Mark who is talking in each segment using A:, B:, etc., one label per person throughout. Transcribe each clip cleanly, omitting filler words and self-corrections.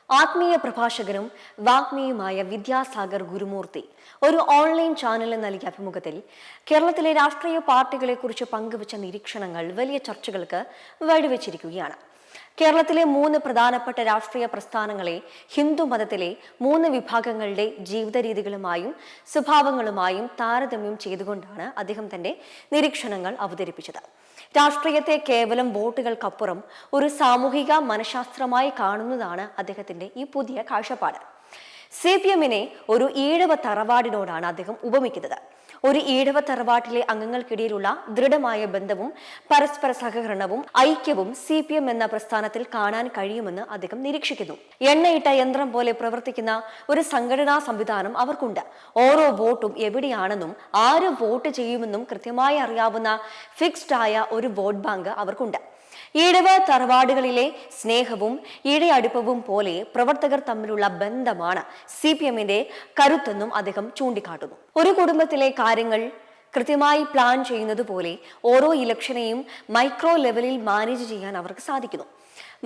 A: ആത്മീയ പ്രഭാഷകനും വാഗ്മിയുമായ വിദ്യാസാഗർ ഗുരുമൂർത്തി ഒരു ഓൺലൈൻ ചാനലിന് നൽകിയ അഭിമുഖത്തിൽ കേരളത്തിലെ രാഷ്ട്രീയ പാർട്ടികളെക്കുറിച്ച് പങ്കുവച്ച നിരീക്ഷണങ്ങൾ വലിയ ചർച്ചകൾക്ക് വഴിവെച്ചിരിക്കുകയാണ്. കേരളത്തിലെ 3 പ്രധാനപ്പെട്ട രാഷ്ട്രീയ പ്രസ്ഥാനങ്ങളെ ഹിന്ദു മതത്തിലെ 3 വിഭാഗങ്ങളുടെ ജീവിത രീതികളുമായും സ്വഭാവങ്ങളുമായും താരതമ്യം ചെയ്തുകൊണ്ടാണ് അദ്ദേഹം തന്റെ നിരീക്ഷണങ്ങൾ അവതരിപ്പിച്ചത്. രാഷ്ട്രീയത്തെ കേവലം വോട്ടുകൾക്കപ്പുറം ഒരു സാമൂഹിക മനഃശാസ്ത്രമായി കാണുന്നതാണ് അദ്ദേഹത്തിന്റെ ഈ പുതിയ കാഴ്ചപ്പാട്. CPM-നെ ഒരു ഈഴവ തറവാടിനോടാണ് അദ്ദേഹം ഉപമിക്കുന്നത്. ഒരു ഈഴവ തറവാട്ടിലെ അംഗങ്ങൾക്കിടയിലുള്ള ദൃഢമായ ബന്ധവും പരസ്പര സഹകരണവും ഐക്യവും CPM എന്ന പ്രസ്ഥാനത്തിൽ കാണാൻ കഴിയുമെന്ന് അദ്ദേഹം നിരീക്ഷിക്കുന്നു. എണ്ണയിട്ട യന്ത്രം പോലെ പ്രവർത്തിക്കുന്ന ഒരു സംഘടനാ സംവിധാനം അവർക്കുണ്ട്. ഓരോ വോട്ടും എവിടെയാണെന്നും ആര് വോട്ട് ചെയ്യുമെന്നും കൃത്യമായി അറിയാവുന്ന ഫിക്സ്ഡ് ആയ ഒരു വോട്ട് ബാങ്ക് അവർക്കുണ്ട്. ഈഴവ തറവാടുകളിലെ സ്നേഹവും ഈഴയടുപ്പവും പോലെ പ്രവർത്തകർ തമ്മിലുള്ള ബന്ധമാണ് CPM-ന്റെ കരുത്തെന്നും അദ്ദേഹം ചൂണ്ടിക്കാട്ടുന്നു. ഒരു കുടുംബത്തിലെ കാര്യങ്ങൾ കൃത്യമായി പ്ലാൻ ചെയ്യുന്നത് പോലെ ഓരോ ഇലക്ഷനെയും മൈക്രോ ലെവലിൽ മാനേജ് ചെയ്യാൻ അവർക്ക് സാധിക്കുന്നു.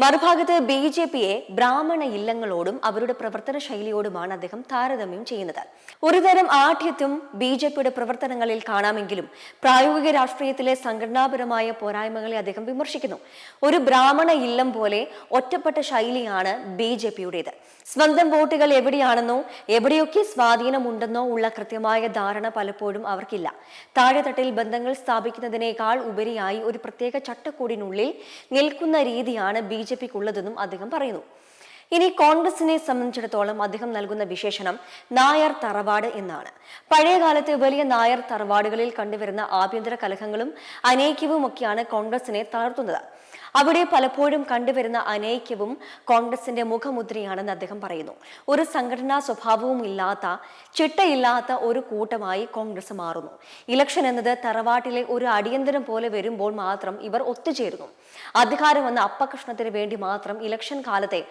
A: മറുഭാഗത്ത് BJP-യെ ബ്രാഹ്മണ ഇല്ലങ്ങളോടും അവരുടെ പ്രവർത്തന ശൈലിയോടുമാണ് അദ്ദേഹം താരതമ്യം ചെയ്യുന്നത്. ഒരുതരം ആഠ്യത്വം BJP-യുടെ പ്രവർത്തനങ്ങളിൽ കാണാമെങ്കിലും പ്രായോഗിക രാഷ്ട്രീയത്തിലെ സംഘടനാപരമായ പോരായ്മകളെ അദ്ദേഹം വിമർശിക്കുന്നു. ഒരു ബ്രാഹ്മണ ഇല്ലം പോലെ ഒറ്റപ്പെട്ട ശൈലിയാണ് BJP-യുടേത്. സ്വന്തം വോട്ടുകൾ എവിടെയാണെന്നോ എവിടെയൊക്കെ സ്വാധീനമുണ്ടെന്നോ ഉള്ള കൃത്യമായ ധാരണ പലപ്പോഴും അവർക്കില്ല. താഴെത്തട്ടിൽ ബന്ധങ്ങൾ സ്ഥാപിക്കുന്നതിനേക്കാൾ ഉപരിയായി ഒരു പ്രത്യേക ചട്ടക്കൂടിനുള്ളിൽ നിൽക്കുന്ന രീതിയാണ് BJP-ക്കുള്ളതെന്നും അദ്ദേഹം പറയുന്നു. ഇനി കോൺഗ്രസിനെ സംബന്ധിച്ചിടത്തോളം അദ്ദേഹം നൽകുന്ന വിശേഷണം നായർ തറവാട് എന്നാണ്. പഴയകാലത്ത് വലിയ നായർ തറവാടുകളിൽ കണ്ടുവരുന്ന ആഭ്യന്തര കലഹങ്ങളും അനൈക്യവും ഒക്കെയാണ് കോൺഗ്രസിനെ തളർത്തുന്നത്. അവിടെ പലപ്പോഴും കണ്ടുവരുന്ന അനൈക്യവും കോൺഗ്രസിന്റെ മുഖമുദ്രയാണെന്ന് അദ്ദേഹം പറയുന്നു. ഒരു സംഘടനാ സ്വഭാവവും ഇല്ലാത്ത ചിട്ടയില്ലാത്ത ഒരു കൂട്ടമായി കോൺഗ്രസ് മാറുന്നു. ഇലക്ഷൻ എന്നത് തറവാട്ടിലെ ഒരു അടിയന്തരം പോലെ വരുമ്പോൾ മാത്രം ഇവർ ഒത്തുചേരുന്നു. അധികാരം എന്ന അപ്പകഷ്ണത്തിന് വേണ്ടി മാത്രം ഇലക്ഷൻ കാലത്തെ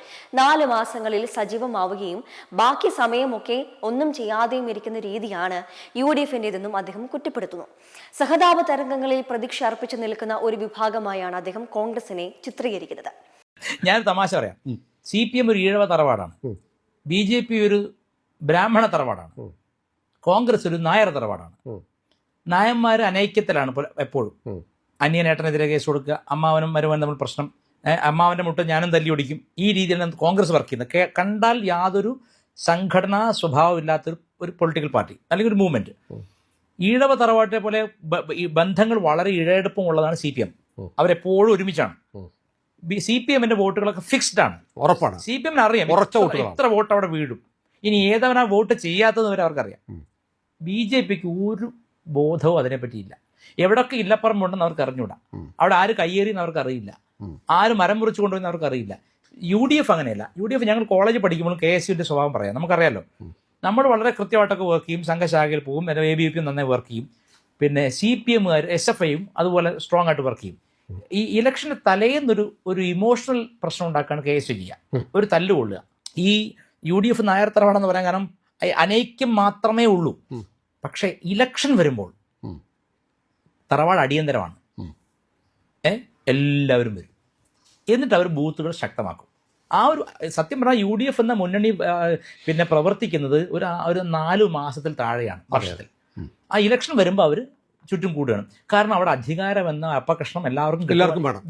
A: 4 മാസങ്ങളിൽ സജീവമാവുകയും ബാക്കി സമയമൊക്കെ ഒന്നും ചെയ്യാതെയും ഇരിക്കുന്ന രീതിയാണ് UDF-ന്റേതെന്നും അദ്ദേഹം കുറ്റപ്പെടുത്തുന്നു. സഹതാപ തരംഗങ്ങളിൽ പ്രതീക്ഷ അർപ്പിച്ചു നിൽക്കുന്ന ഒരു വിഭാഗമായാണ് അദ്ദേഹം കോൺഗ്രസിനെ ചിത്രീകരിക്കുന്നത്.
B: ഞാൻ തമാശ പറയാം. CPM ഒരു ഈഴവ തറവാടാണ്, BJP ഒരു ബ്രാഹ്മണ തറവാടാണ്, കോൺഗ്രസ് ഒരു നായർ തറവാടാണ്. നായന്മാർ അനൈക്യത്തിലാണ് എപ്പോഴും. അന്യനേട്ടനെതിരെ കേസ് കൊടുക്കുക, അമ്മാവനും മരുവനും തമ്മിൽ പ്രശ്നം, അമ്മാവൻ്റെ മുട്ട ഞാനും തല്ലി ഒടിക്കും, ഈ രീതിയിലാണ് കോൺഗ്രസ് വർക്ക് ചെയ്യുന്നത്. കണ്ടാൽ യാതൊരു സംഘടനാ സ്വഭാവമില്ലാത്തൊരു ഒരു പൊളിറ്റിക്കൽ പാർട്ടി അല്ലെങ്കിൽ ഒരു മൂവ്മെന്റ്. ഈഴവ തറവാട്ടെ പോലെ ഈ ബന്ധങ്ങൾ വളരെ ഇഴയെടുപ്പം ഉള്ളതാണ് CPM. അവരെപ്പോഴും ഒരുമിച്ചാണ്. CPM-ന്റെ വോട്ടുകളൊക്കെ ഫിക്സ്ഡ് ആണ്, ഉറപ്പാണ്. CPM-ന് അറിയാം എത്ര വോട്ട് അവിടെ വീഴും, ഇനി ഏതവനാ വോട്ട് ചെയ്യാത്തത് വരെ അവർക്കറിയാം. BJP-ക്ക് ഒരു ബോധവും അതിനെപ്പറ്റിയില്ല. എവിടൊക്കെ ഇല്ലപ്പറമ്പുണ്ടെന്ന് അവർക്ക് അറിഞ്ഞൂടാ, അവിടെ ആര് കയ്യേറിയെന്ന് അവർക്ക് അറിയില്ല, ആര് മരം മുറിച്ചു കൊണ്ടുപോയെന്ന് അവർക്ക് അറിയില്ല. UDF അങ്ങനെയല്ല. UDF ഞങ്ങൾ കോളേജ് പഠിക്കുമ്പോൾ KSUവിന്റെ സ്വഭാവം പറയാം, നമുക്കറിയാലോ. നമ്മൾ വളരെ കൃത്യമായിട്ടൊക്കെ വർക്ക് ചെയ്യും, സംഘശാഖയിൽ പോകും, ABP നന്നായി വർക്ക് ചെയ്യും. പിന്നെ CPM-കാർ SFI-യും അതുപോലെ സ്ട്രോങ് ആയിട്ട് വർക്ക് ചെയ്യും. ഈ ഇലക്ഷന് തലേന്നൊരു ഇമോഷണൽ പ്രശ്നം ഉണ്ടാക്കാണ് KSU ചെയ്യുക, ഒരു തല്ലുകൊള്ളുക. ഈ UDF നായർ തറവാടെന്ന് പറയാൻ കാരണം അനൈക്യം മാത്രമേ ഉള്ളൂ. പക്ഷെ ഇലക്ഷൻ വരുമ്പോൾ തറവാട് അടിയന്തരമാണ്. എല്ലാവരും വരും, എന്നിട്ട് അവർ ബൂത്തുകൾ ശക്തമാക്കും. ആ ഒരു സത്യം പറഞ്ഞാൽ UDF എന്ന മുന്നണി പിന്നെ പ്രവർത്തിക്കുന്നത് ഒരു 4 മാസത്തിൽ താഴെയാണ് വർഷത്തിൽ. ആ ഇലക്ഷൻ വരുമ്പോൾ അവർ ചുറ്റും കൂടുകയാണ്. കാരണം അവിടെ അധികാരം എന്ന അപ്പകഷ്ണം എല്ലാവർക്കും വേണം.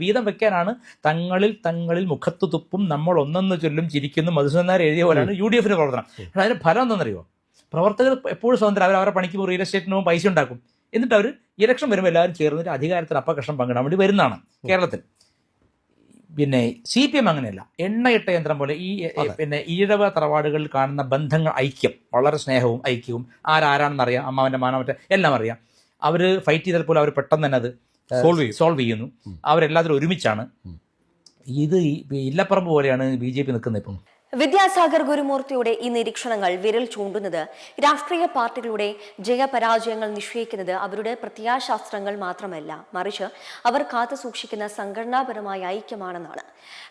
B: വീതം വെക്കാനാണ് തങ്ങളിൽ മുഖത്ത് തുപ്പും നമ്മൾ ഒന്നെന്ന് ചൊല്ലും ചിരിക്കുന്നു മധുസൂദനാർ എഴുതിയ പോലെയാണ് UDF-ന്റെ പ്രവർത്തനം. അതിന് ഫലം എന്താണെന്നറിയോ? പ്രവർത്തകർ എപ്പോഴും സ്വതന്ത്രം, അവരെ പണിക്ക് പോകും, റിയൽ എസ്റ്റേറ്റിന് പൈസ ഉണ്ടാക്കും. എന്നിട്ട് അവർ ഇലക്ഷൻ വരുമ്പോൾ എല്ലാവരും ചേർന്നിട്ട് അധികാരത്തിന് അപ്പകഷ്ണം പങ്കിടാൻ വേണ്ടി വരുന്നതാണ് കേരളത്തിൽ. പിന്നെ CPM അങ്ങനെയല്ല, എണ്ണയിട്ട യന്ത്രം പോലെ ഈ പിന്നെ ഈഴവ തറവാടുകളിൽ കാണുന്ന ബന്ധങ്ങൾ, ഐക്യം, വളരെ സ്നേഹവും ഐക്യവും, ആരാണെന്ന് അറിയാം, അമ്മാവൻ്റെ മാനവൻ്റെ എല്ലാം അറിയാം. അവർ ഫൈറ്റ് ചെയ്താൽ പോലും അവർ പെട്ടെന്ന് തന്നെ അത് സോൾവ് ചെയ്യുന്നു. അവരെല്ലാത്തിലും ഒരുമിച്ചാണ്. ഇത് ഇല്ലപ്പറമ്പ് പോലെയാണ് BJP നിൽക്കുന്നത് ഇപ്പം.
A: വിദ്യാസാഗർ ഗുരുമൂർത്തിയുടെ ഈ നിരീക്ഷണങ്ങൾ വിരൽ ചൂണ്ടുന്നത് രാഷ്ട്രീയ പാർട്ടികളുടെ ജയപരാജയങ്ങൾ നിശ്ചയിക്കുന്നത് അവരുടെ പ്രത്യയശാസ്ത്രങ്ങൾ മാത്രമല്ല, മറിച്ച് അവർ കാത്തുസൂക്ഷിക്കുന്ന സംഘടനാപരമായ ഐക്യമാണെന്നാണ്.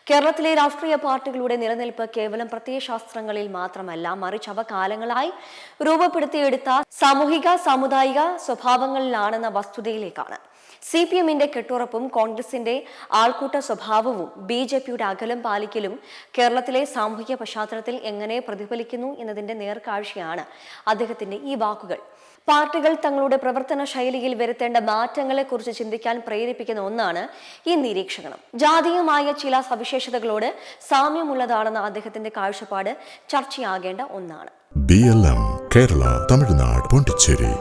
A: കേരളത്തിലെ രാഷ്ട്രീയ പാർട്ടികളുടെ നിലനിൽപ്പ് കേവലം പ്രത്യയശാസ്ത്രങ്ങളിൽ മാത്രമല്ല, മറിച്ച് അവ കാലങ്ങളായി രൂപപ്പെടുത്തിയെടുത്ത സാമൂഹിക സാമുദായിക സ്വഭാവങ്ങളിലാണെന്ന വസ്തുതയിലേക്കാണ്. CPM-ന്റെ കെട്ടുറപ്പും കോൺഗ്രസിന്റെ ആൾക്കൂട്ട സ്വഭാവവും BJP-യുടെ അകലം പാലിക്കലും കേരളത്തിലെ സാമൂഹിക പശ്ചാത്തലത്തിൽ എങ്ങനെ പ്രതിഫലിക്കുന്നു എന്നതിന്റെ നേർക്കാഴ്ചയാണ് അദ്ദേഹത്തിന്റെ ഈ വാക്കുകൾ. പാർട്ടികൾ തങ്ങളുടെ പ്രവർത്തന ശൈലിയിൽ വരുത്തേണ്ട മാറ്റങ്ങളെക്കുറിച്ച് ചിന്തിക്കാൻ പ്രേരിപ്പിക്കുന്ന ഒന്നാണ് ഈ നിരീക്ഷണം. ജാതീയമായ ചില സവിശേഷതകളോട് സാമ്യമുള്ളതാണെന്ന അദ്ദേഹത്തിന്റെ കാഴ്ചപ്പാട് ചർച്ചയാകേണ്ട ഒന്നാണ്.
C: BLM കേരള, തമിഴ്നാട്, പോണ്ടിച്ചേരി.